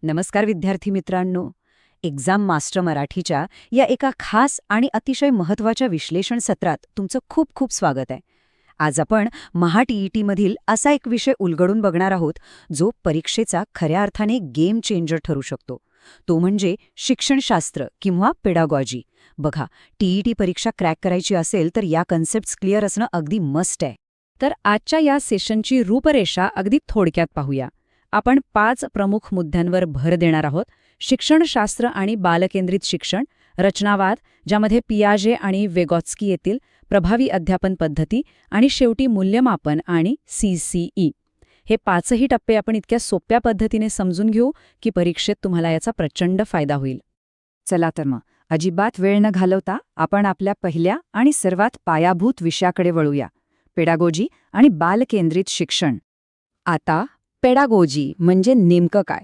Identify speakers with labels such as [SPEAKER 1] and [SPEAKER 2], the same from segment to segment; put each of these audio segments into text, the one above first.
[SPEAKER 1] नमस्कार विद्यार्थी मित्रांनो. एक्झाम मास्टर मराठीच्या या एका खास आणि अतिशय महत्त्वाच्या विश्लेषण सत्रात तुमचं खूप खूप स्वागत आहे. आज आपण महा-TET-मधील असा एक विषय उलगडून बघणार आहोत जो परीक्षेचा खऱ्या अर्थाने गेम चेंजर ठरू शकतो. तो म्हणजे शिक्षणशास्त्र किंवा पेडागॉजी. बघा, TET परीक्षा क्रॅक करायची असेल तर या कन्सेप्ट्स क्लिअर असणं अगदी मस्ट आहे.
[SPEAKER 2] तर आजच्या या सेशनची रूपरेषा अगदी थोडक्यात पाहूया. आपण 5 प्रमुख मुद्द्यांवर भर देणार आहोत. शिक्षणशास्त्र आणि बालकेंद्रित शिक्षण, रचनावाद, ज्यामध्ये पियाजे आणि वेगॉत्स्की येतील, प्रभावी अध्यापन पद्धती आणि शेवटी मूल्यमापन आणि CCE. हे 5ही टप्पे आपण इतक्या सोप्या पद्धतीने समजून घेऊ की परीक्षेत तुम्हाला याचा प्रचंड फायदा होईल.
[SPEAKER 1] चला तर मग अजिबात वेळ न घालवता आपण आपल्या पहिल्या आणि सर्वात पायाभूत विषयाकडे वळूया, पेडागोजी आणि बालकेंद्रित शिक्षण. आता पेडागोजी म्हणजे नेमकं काय?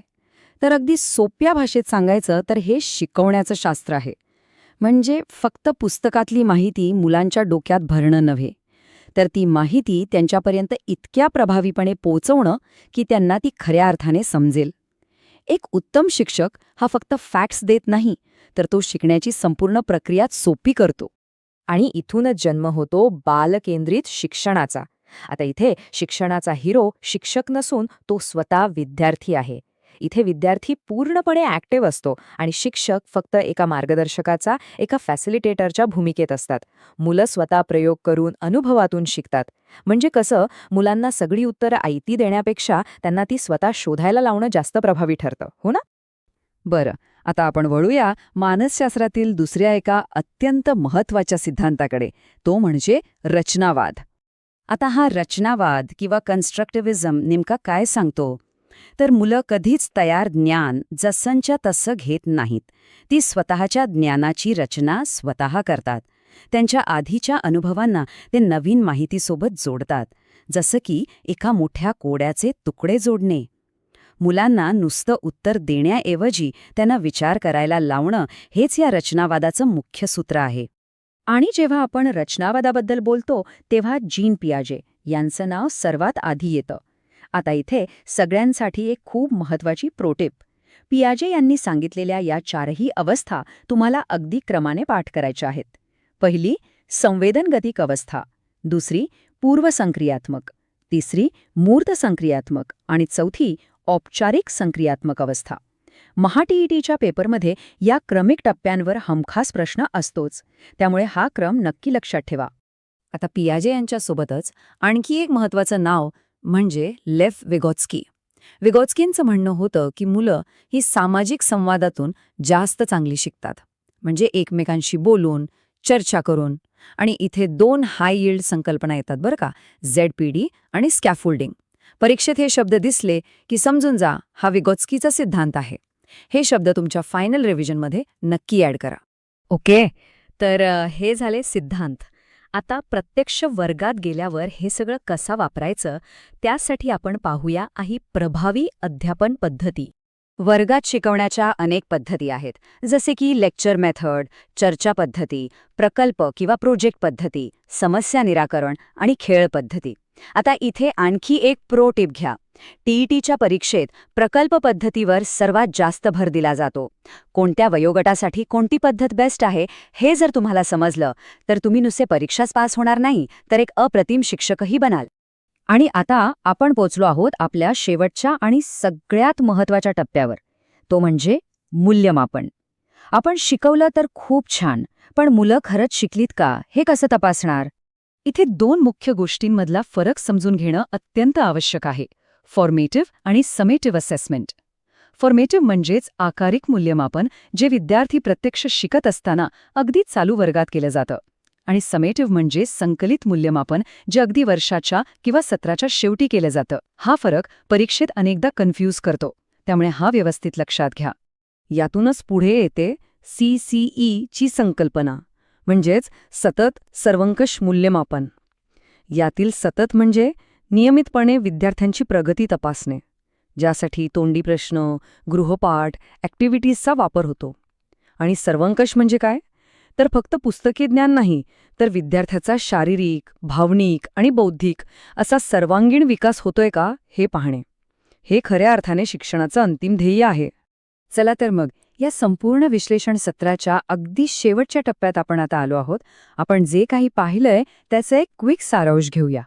[SPEAKER 1] तर अगदी सोप्या भाषेत सांगायचं तर हे शिकवण्याचं शास्त्र आहे. म्हणजे फक्त पुस्तकातली माहिती मुलांच्या डोक्यात भरणं नव्हे, तर ती माहिती त्यांच्यापर्यंत इतक्या प्रभावीपणे पोहोचवणं की त्यांना ती खऱ्या अर्थाने समजेल. एक उत्तम शिक्षक हा फक्त फॅक्ट्स देत नाही, तर तो शिकण्याची संपूर्ण प्रक्रिया सोपी करतो.
[SPEAKER 3] आणि इथूनच जन्म होतो बालकेंद्रित शिक्षणाचा. आता इथे शिक्षणाचा हिरो शिक्षक नसून तो स्वतः विद्यार्थी आहे. इथे विद्यार्थी पूर्णपणे ॲक्टिव्ह असतो आणि शिक्षक फक्त एका मार्गदर्शकाचा, एका फॅसिलिटेटरच्या भूमिकेत असतात. मुलं स्वतः प्रयोग करून अनुभवातून शिकतात. म्हणजे कसं, मुलांना सगळी उत्तरं आयती देण्यापेक्षा त्यांना ती स्वतः शोधायला लावणं जास्त प्रभावी ठरतं, हो ना?
[SPEAKER 1] बरं, आता आपण वळूया मानसशास्त्रातील दुसऱ्या एका अत्यंत महत्त्वाच्या सिद्धांताकडे, तो म्हणजे रचनावाद. आता हा रचनावाद किंवा कन्स्ट्रक्टिव्हिझम नेमका काय सांगतो? तर मुलं कधीच तयार ज्ञान जसंच्या तसं घेत नाहीत. ती स्वतःच्या ज्ञानाची रचना स्वतः करतात. त्यांच्या आधीच्या अनुभवांना ते नवीन माहितीसोबत जोडतात, जसं की एका मोठ्या कोड्याचे तुकडे जोडणे. मुलांना नुसतं उत्तर देण्याऐवजी त्यांना विचार करायला लावणं हेच या रचनावादाचं मुख्य सूत्र आहे.
[SPEAKER 2] आणि जेव्हा आपण रचनावादाबद्दल बोलतो तेव्हा जीन पियाजे यांचं नाव सर्वात आधी येतं. आता इथे सगळ्यांसाठी एक खूप महत्त्वाची प्रोटिप. पियाजे यांनी सांगितलेल्या या 4ही अवस्था तुम्हाला अगदी क्रमाने पाठ करायच्या आहेत. पहिली, संवेदनगतिक अवस्था. दुसरी, पूर्वसंक्रियात्मक. तिसरी, मूर्त संक्रियात्मक. आणि चौथी, औपचारिक संक्रियात्मक अवस्था. महा-TETच्या पेपरमध्ये या क्रमिक टप्प्यांवर हमखास प्रश्न असतोच, त्यामुळे हा क्रम नक्की लक्षात ठेवा.
[SPEAKER 1] आता पियाजे यांच्यासोबतच आणखी एक महत्त्वाचं नाव म्हणजे लेफ वेगॉत्स्की. वेगॉत्स्कींचं म्हणणं होतं की मुलं ही सामाजिक संवादातून जास्त चांगली शिकतात, म्हणजे एकमेकांशी बोलून, चर्चा करून. आणि इथे 2 हाय यील्ड संकल्पना येतात बरं का, ZPD आणि स्कॅफोल्डिंग. परीक्षेत हे शब्द दिसले की समजून जा, हा वेगॉत्स्कीचा सिद्धांत आहे. हे शब्द तुमच्या फायनल रिव्हिजनमध्ये नक्की ॲड करा.
[SPEAKER 2] ओके, तर हे झाले सिद्धांत. आता प्रत्यक्ष वर्गात गेल्यावर हे सगळं कसं वापरायचं त्यासाठी आपण पाहूया काही प्रभावी अध्यापन पद्धती.
[SPEAKER 1] वर्गात शिकवण्याच्या अनेक पद्धती आहेत, जसे की लेक्चर मेथड, चर्चा पद्धती, प्रकल्प किंवा प्रोजेक्ट पद्धती, समस्या निराकरण आणि खेळ पद्धती. आता इथे आणखी एक प्रो टिप घ्या. TETच्या परीक्षेत प्रकल्प पद्धतीवर सर्वात जास्त भर दिला जातो. कोणत्या वयोगटासाठी कोणती पद्धत बेस्ट आहे हे जर तुम्हाला समजलं तर तुम्ही नुसते परीक्षाच पास होणार नाही, तर एक अप्रतिम शिक्षकही बनाल. आणि आता आपण पोचलो आहोत आपल्या शेवटच्या आणि सगळ्यात महत्त्वाच्या टप्प्यावर, तो म्हणजे मूल्यमापन. आपण शिकवलं तर खूप छान, पण मुलं खरंच शिकलीत का हे कसं तपासणार? इथे 2 मुख्य गोष्टींमधला फरक समजून घेणं अत्यंत आवश्यक आहे, फॉर्मेटिव्ह आणि समेटिव्ह असेसमेंट. फॉर्मेटिव्ह म्हणजेच आकारिक मूल्यमापन, जे विद्यार्थी प्रत्यक्ष शिकत असताना अगदी चालू वर्गात केलं जातं. आणि समेटिव्ह म्हणजे संकलित मूल्यमापन, जे अगदी वर्षाच्या किंवा सत्राच्या शेवटी केलं जातं. हा फरक परीक्षेत अनेकदा कन्फ्यूज करतो, त्यामुळे हा व्यवस्थित लक्षात घ्या. यातूनच पुढे येते CCE ची संकल्पना, म्हणजेच सतत सर्वंकष मूल्यमापन. यातील सतत म्हणजे नियमितपणे विद्यार्थ्यांची प्रगती तपासणे, ज्यासाठी तोंडी प्रश्न, गृहपाठ, ॲक्टिव्हिटीजचा वापर होतो. आणि सर्वंकष म्हणजे काय? तर फक्त पुस्तकी ज्ञान नाही, तर विद्यार्थ्याचा शारीरिक, भावनिक आणि बौद्धिक असा सर्वांगीण विकास होतोय का हे पाहणे. हे खऱ्या अर्थाने शिक्षणाचं अंतिम ध्येय आहे. चला तर मग या संपूर्ण विश्लेषण सत्राच्या अगदी शेवटच्या टप्प्यात आपण आता आलो आहोत. आपण जे काही पाहिलंय त्याचं एक क्विक सारांश घेऊया.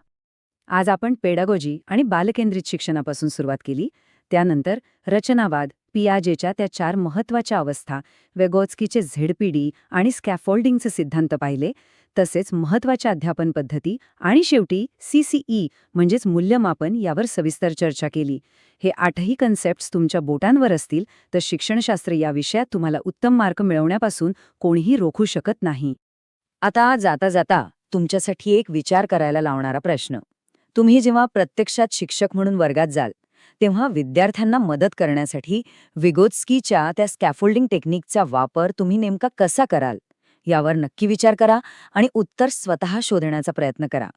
[SPEAKER 1] आज आपण पेडागॉजी आणि बालकेंद्रित शिक्षणापासून सुरुवात केली. त्यानंतर रचनावाद, पियाजेच्या त्या 4 महत्वाच्या अवस्था, वेगोत्स्कीचे झेडपीडी आणि स्कॅफोल्डिंगचे सिद्धांत पाहिले, तसेच महत्वाच्या अध्यापन पद्धती आणि शेवटी CCE म्हणजेच मूल्यमापन यावर सविस्तर चर्चा केली. हे 8ही कन्सेप्ट्स तुमच्या बोटांवर असतील तर शिक्षणशास्त्र या विषयात तुम्हाला उत्तम मार्क मिळवण्यापासून कोणीही रोखू शकत नाही. आता जाता जाता तुमच्यासाठी एक विचार करायला लावणारा प्रश्न. तुम्ही जेव्हा प्रत्यक्षात शिक्षक म्हणून वर्गात जाल तेव्हा विद्यार्थ्यांना मदत करण्यासाठी विगोत्स्कीच्या त्या स्कॅफोल्डिंग टेक्निकचा वापर तुम्ही नेमका कसा कराल यावर नक्की विचार करा आणि उत्तर स्वतः शोधण्याचा प्रयत्न करा.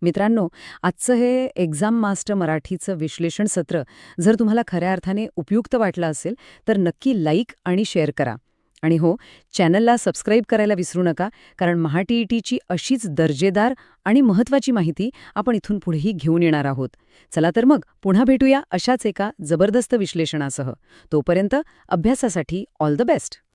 [SPEAKER 2] मित्रांनो, आजचं हे एक्झाम मास्टर मराठीचं विश्लेषण सत्र जर तुम्हाला खऱ्या अर्थाने उपयुक्त वाटलं असेल तर नक्की लाईक आणि शेअर करा. आणि हो, चॅनलला सबस्क्राईब करायला विसरू नका, कारण महाटीईटीची अशीच दर्जेदार आणि महत्त्वाची माहिती आपण इथून पुढेही घेऊन येणार आहोत. चला तर मग पुन्हा भेटूया अशाच एका जबरदस्त विश्लेषणासह. तोपर्यंत अभ्यासासाठी ऑल द बेस्ट.